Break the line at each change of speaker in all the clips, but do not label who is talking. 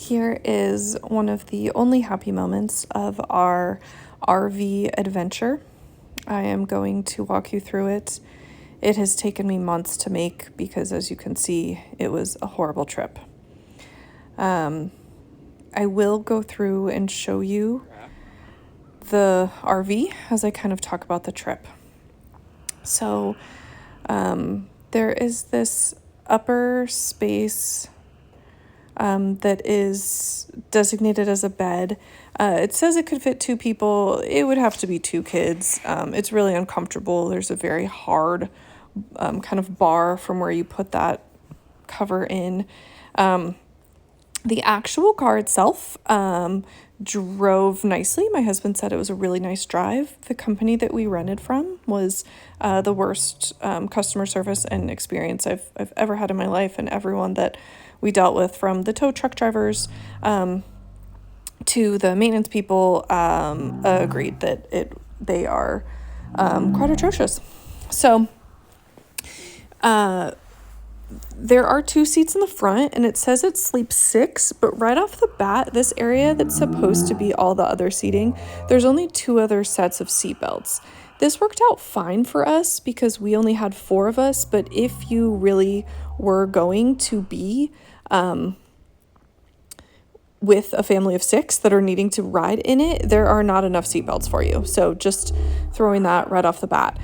Here is one of the only happy moments of our RV adventure. I am going to walk you through it. It has taken me months to make because, as you can see, it was a horrible trip. I will go through and show you the RV as I kind of talk about the trip. So there is this upper space that is designated as a bed. It says it could fit 2 people. It would have to be 2 kids. It's really uncomfortable. There's a very hard kind of bar from where you put that cover in. The actual car itself drove nicely. My husband said it was a really nice drive. The company that we rented from was the worst customer service and experience I've ever had in my life, and everyone that we dealt with, from the tow truck drivers to the maintenance people, agreed that they are quite atrocious. So there are 2 seats in the front, and it says it sleeps 6, but right off the bat, this area that's supposed to be all the other seating, there's only 2 other sets of seat belts. This worked out fine for us because we only had 4 of us, but if you really were going to be with a family of 6 that are needing to ride in it, there are not enough seatbelts for you. So just throwing that right off the bat.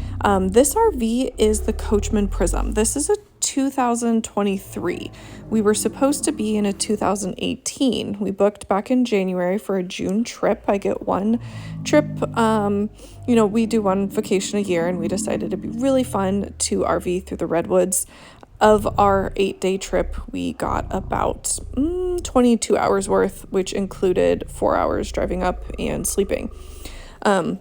This RV is the Coachmen Prism. This is a 2023. We were supposed to be in a 2018. We booked back in January for a June trip. I get 1 trip. We do 1 vacation a year, and we decided it'd be really fun to RV through the redwoods. Of our 8-day trip, we got about 22 hours worth, which included 4 hours driving up and sleeping. I'm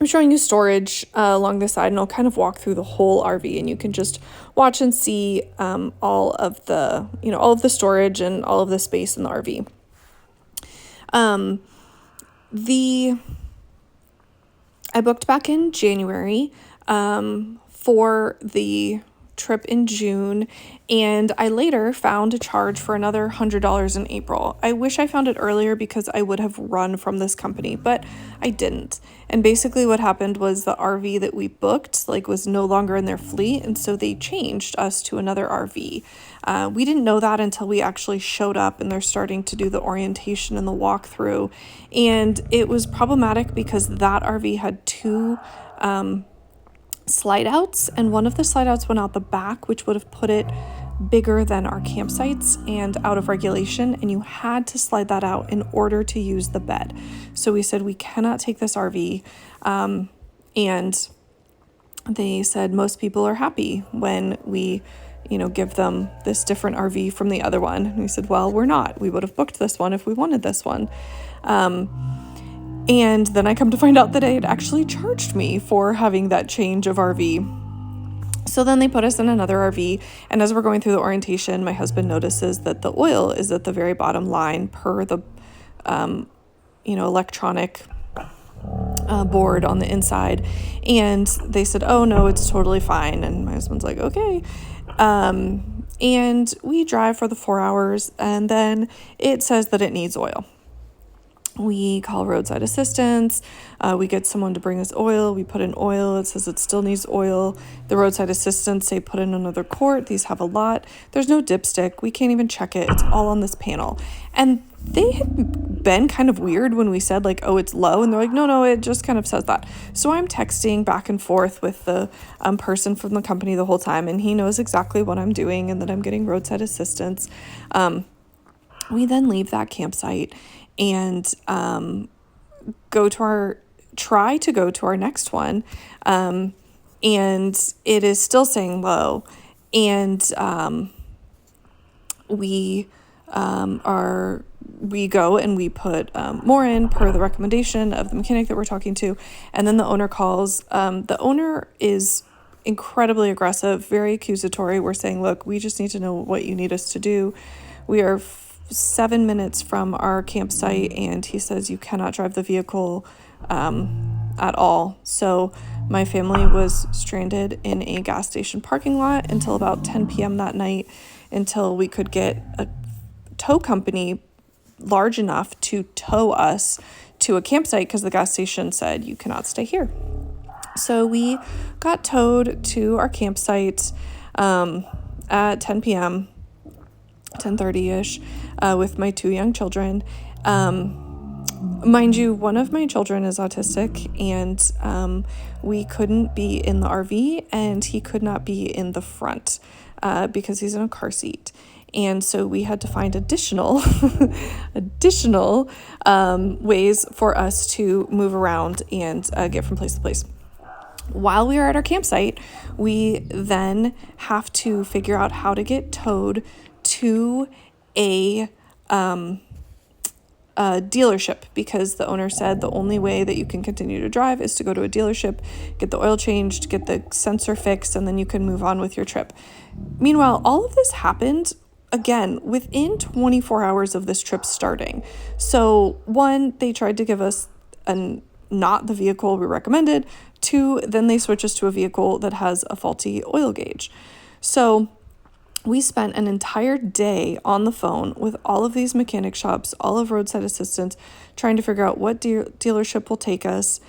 showing you storage along the side, and I'll kind of walk through the whole RV, and you can just watch and see all of the storage and all of the space in the RV. I booked back in January for the trip in June, and I later found a charge for another $100 in April. I wish I found it earlier because I would have run from this company, but I didn't. And basically what happened was the RV that we booked was no longer in their fleet, and so they changed us to another RV. We didn't know that until we actually showed up and they're starting to do the orientation and the walkthrough, and it was problematic because that RV had 2 slide outs, and one of the slide outs went out the back, which would have put it bigger than our campsites and out of regulation, and you had to slide that out in order to use the bed. So we said we cannot take this RV, and they said most people are happy when we give them this different RV from the other one. And we said, well, we're not. We would have booked this one if we wanted this one. And then I come to find out that they had actually charged me for having that change of RV. So then they put us in another RV, and as we're going through the orientation, my husband notices that the oil is at the very bottom line per the, electronic board on the inside. And they said, oh no, it's totally fine. And my husband's like, okay. And we drive for the 4 hours, and then it says that it needs oil. We call roadside assistance. We get someone to bring us oil. We put in oil. It says it still needs oil. The roadside assistants say put in another quart. These have a lot. There's no dipstick. We can't even check it. It's all on this panel. And they had been kind of weird when we said oh, it's low. And they're like, no, it just kind of says that. So I'm texting back and forth with the person from the company the whole time, and he knows exactly what I'm doing and that I'm getting roadside assistance. We then leave that campsite and try to go to our next one, and it is still saying low, and we go and we put more in per the recommendation of the mechanic that we're talking to, and then the owner calls. The owner is incredibly aggressive, very accusatory. We're saying, look, we just need to know what you need us to do. We are 7 minutes from our campsite, and he says you cannot drive the vehicle at all. So my family was stranded in a gas station parking lot until about 10 p.m. that night, until we could get a tow company large enough to tow us to a campsite because the gas station said you cannot stay here. So we got towed to our campsite at 10 p.m., 10:30-ish, with my 2 young children. Mind you, one of my children is autistic, and we couldn't be in the RV, and he could not be in the front because he's in a car seat. And so we had to find additional ways for us to move around and get from place to place. While we are at our campsite, we then have to figure out how to get towed to a dealership, because the owner said the only way that you can continue to drive is to go to a dealership, get the oil changed, get the sensor fixed, and then you can move on with your trip. Meanwhile, all of this happened, again, within 24 hours of this trip starting. So 1, they tried to give us not the vehicle we recommended. 2, then they switch us to a vehicle that has a faulty oil gauge. So we spent an entire day on the phone with all of these mechanic shops, all of roadside assistance, trying to figure out what dealership will take us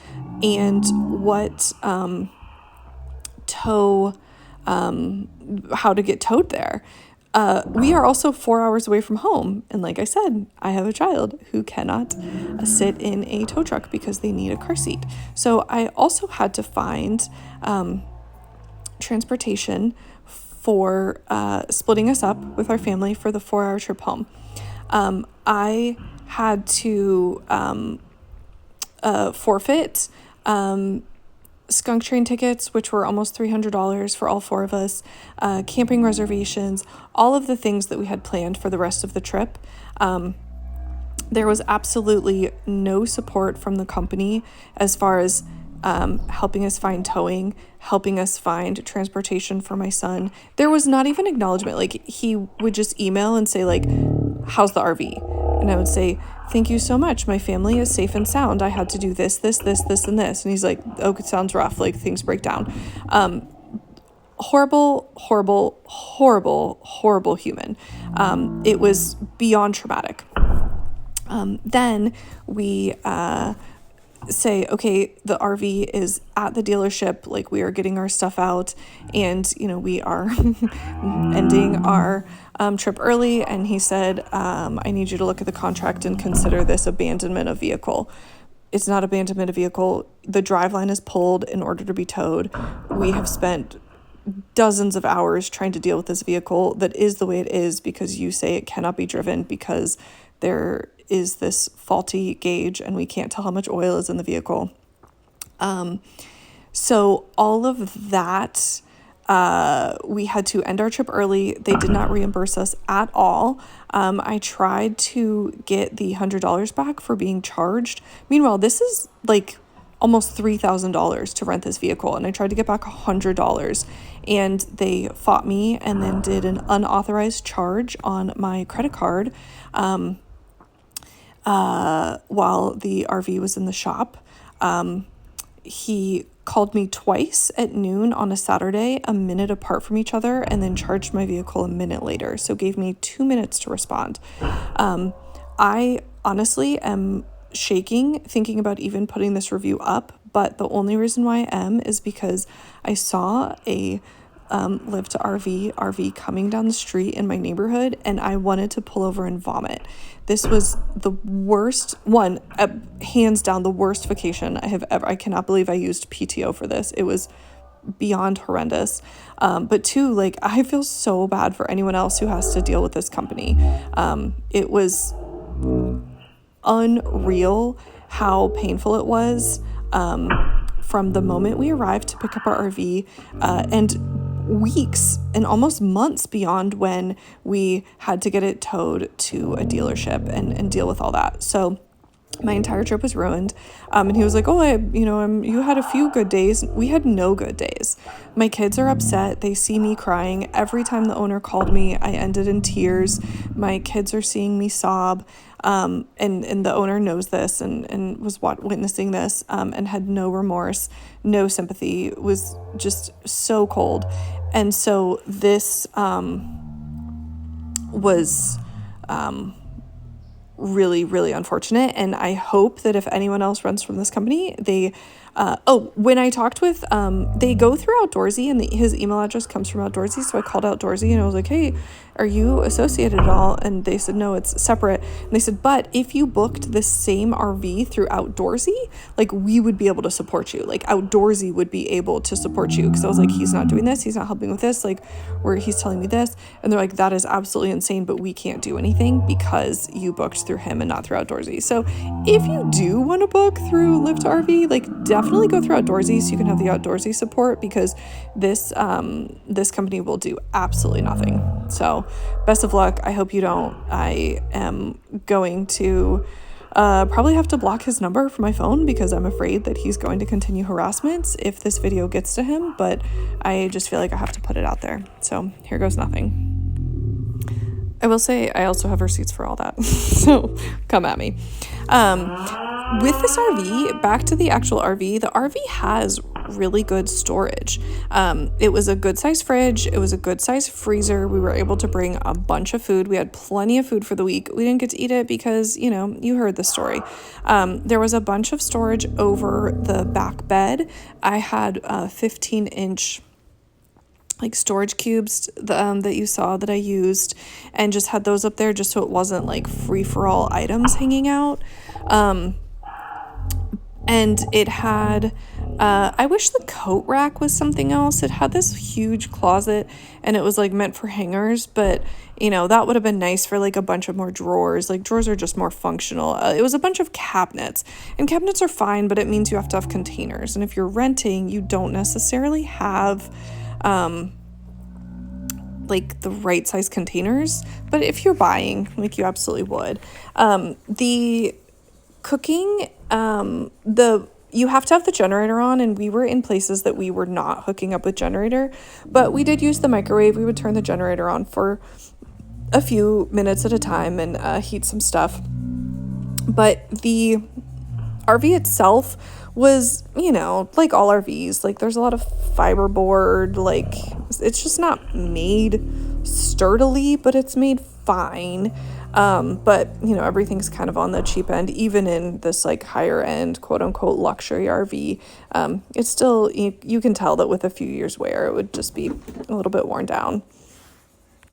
and what how to get towed there. We are also 4 hours away from home. And like I said, I have a child who cannot sit in a tow truck because they need a car seat. So I also had to find transportation for splitting us up with our family for the 4-hour trip home. I had to forfeit skunk train tickets, which were almost $300 for all 4 of us, camping reservations, all of the things that we had planned for the rest of the trip. There was absolutely no support from the company as far as helping us find towing, helping us find transportation for my son. There was not even acknowledgement. Like, he would just email and say, like, how's the RV? And I would say, thank you so much. My family is safe and sound. I had to do this, and this. And he's like, oh, it sounds rough. Like, things break down. Horrible human. It was beyond traumatic. Then we say, okay, the RV is at the dealership, like, we are getting our stuff out, and we are ending our trip early. And he said, I need you to look at the contract and consider this abandonment of vehicle. It's not abandonment of vehicle. The driveline is pulled in order to be towed. We have spent dozens of hours trying to deal with this vehicle that is the way it is because you say it cannot be driven because there is this faulty gauge and we can't tell how much oil is in the vehicle. So all of that, we had to end our trip early. They did not reimburse us at all. I tried to get the $100 back for being charged. Meanwhile, this is like almost $3,000 to rent this vehicle, and I tried to get back $100, and they fought me and then did an unauthorized charge on my credit card while the RV was in the shop. He called me twice at noon on a Saturday, a minute apart from each other, and then charged my vehicle a minute later, so gave me 2 minutes to respond. I honestly am shaking thinking about even putting this review up, but the only reason why I am is because I saw a Live to RV coming down the street in my neighborhood, and I wanted to pull over and vomit. This was the worst one, hands down the worst vacation I have ever. I cannot believe I used PTO for this. It was beyond horrendous. But 2, like, I feel so bad for anyone else who has to deal with this company. It was unreal how painful it was from the moment we arrived to pick up our RV, and weeks and almost months beyond when we had to get it towed to a dealership and deal with all that. So my entire trip was ruined. And he was like, oh, you had a few good days. We had no good days. My kids are upset. They see me crying. Every time the owner called me, I ended in tears. My kids are seeing me sob. And the owner knows this and was witnessing this, and had no remorse, no sympathy, was just so cold. And so this was really, really unfortunate. And I hope that if anyone else runs from this company, they when I talked with, they go through Outdoorsy, and his email address comes from Outdoorsy. So I called Outdoorsy and I was like, hey, are you associated at all? And they said, no, it's separate. And they said, but if you booked the same RV through Outdoorsy, like, we would be able to support you. Like, Outdoorsy would be able to support you. Cause I was like, he's not doing this. He's not helping with this. Like, where he's telling me this. And they're like, that is absolutely insane, but we can't do anything because you booked through him and not through Outdoorsy. So if you do want to book through Live to RV, like, definitely go through Outdoorsy so you can have the Outdoorsy support, because this company will do absolutely nothing. So best of luck. I hope you don't. I am going to probably have to block his number from my phone because I'm afraid that he's going to continue harassments if this video gets to him, but I just feel like I have to put it out there. So here goes nothing. I will say I also have receipts for all that, so come at me. With this RV, back to the actual RV, the RV has really good storage. It was a good size fridge. It was a good size freezer. We were able to bring a bunch of food. We had plenty of food for the week. We didn't get to eat it because, you know, you heard the story. There was a bunch of storage over the back bed. I had a 15-inch like storage cubes that you saw that I used, and just had those up there just so it wasn't like free-for-all items hanging out. And it had, I wish the coat rack was something else. It had this huge closet and it was like meant for hangers, but you know, that would have been nice for like a bunch of more drawers. Like, drawers are just more functional. It was a bunch of cabinets, and cabinets are fine, but it means you have to have containers. And if you're renting, you don't necessarily have like the right size containers, but if you're buying, like, you absolutely would. The cooking, you have to have the generator on, and we were in places that we were not hooking up with generator, but we did use the microwave. We would turn the generator on for a few minutes at a time and heat some stuff. But the RV itself was, you know, like all RVs, like, there's a lot of fiberboard, like, it's just not made sturdily, but it's made fine. But, you know, everything's kind of on the cheap end, even in this like higher end, quote unquote, luxury RV. It's still, you can tell that with a few years wear, it would just be a little bit worn down.